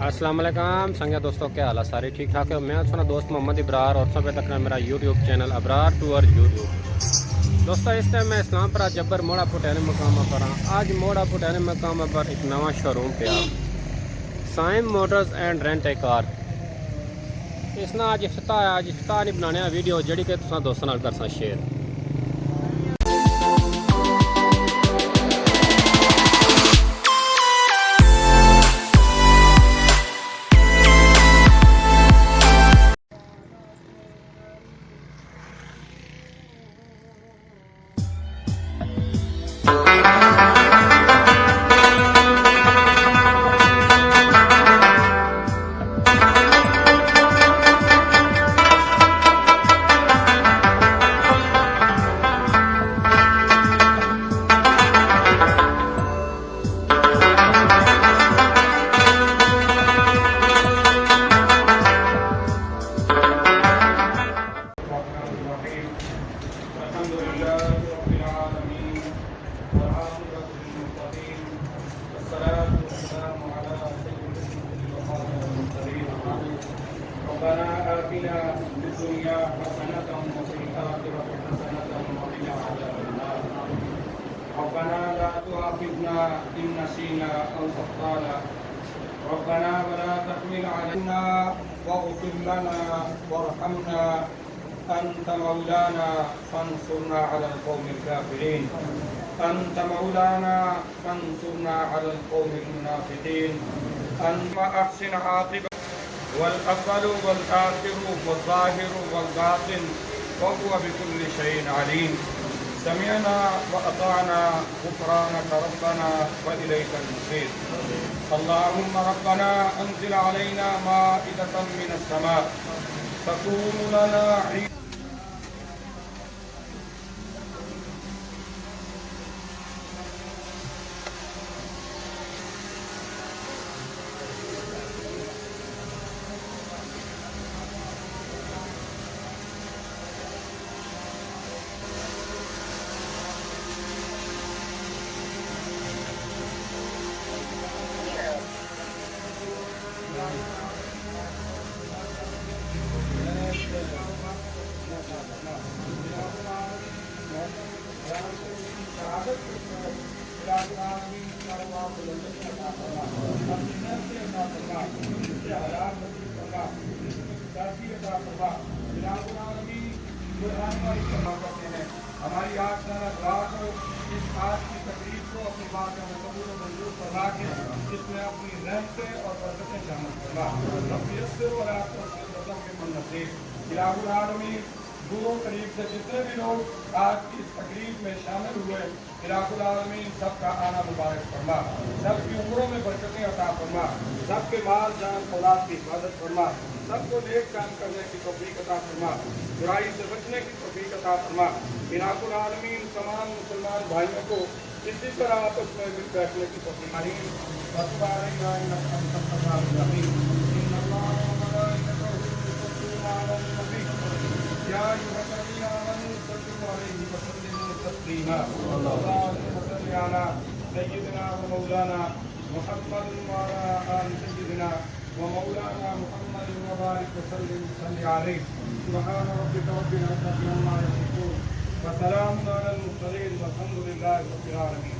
السلام علیکم سنگیا دوستوں، کیا حال ہے؟ سارے ٹھیک ٹھاک ہے؟ میں سنا دوست محمد ابرار اور سب تک میرا یوٹیوب چینل ابرار ٹور یوٹیوب دوستوں. اس ٹائم میں اسلام پورہ جبر موڑا پٹینے مقام پر ہوں. آج موڑا پٹینے مقام پر ایک نواں شو روم پہ سائم موٹرز اینڈ رینٹ اے کار. اس نے آج افتتاح نہیں بنانے ویڈیو جڑی کہ تساں دوستوں نال کرساں شیئر. ربنا آتنا في الدنيا حسنة وفي الآخرة حسنة وقنا عذاب النار. ربنا لا تؤاخذنا إن نسينا أو أخطأنا. ربنا ولا تحمل علينا واغفر لنا وارحمنا أنت مولانا فانصرنا على القوم الكافرين. أنت مولانا فانصرنا على القوم المنافقين. أنت أحسن عاقبة والأول والآخر والظاهر والباطن وهو بكل شيء عليم. سمعنا وأطعنا غفرانك ربنا وإليك المصير. اللهم ربنا أنزل علينا مائدة من السماء تكون لنا عيد. ہماری آج رات اس آج کی تقریب کو اپنی بات میں قبول و منظور فرما کے اس میں اپنی رحمتیں اور برکتیں شامل فرما. رب اور آپ کو کے منصب الہ العالمین دور و قریب سے جتنے بھی لوگ آج کی اس تقریب میں شامل ہوئے الہ العالمین سب کا آنا مبارک فرما. سب کی عمروں میں برکتیں عطا فرما. سب کے مال جان اولاد کی حفاظت فرما. سب کو نیک کام کرنے کی توفیق عطا فرما. برائی سے بچنے کی توفیق عطا فرما. الہ العالمین تمام مسلمان بھائیوں کو اسی طرح آپس میں مل بیٹھنے کی توفیق سیدنا و مولانا محمد وعلى آل سيدنا ومولانا محمد وبارك وسلم صل عليه. سبحان ربك رب العزة عما يصفون وسلام على المرسلين والحمد لله رب العالمين.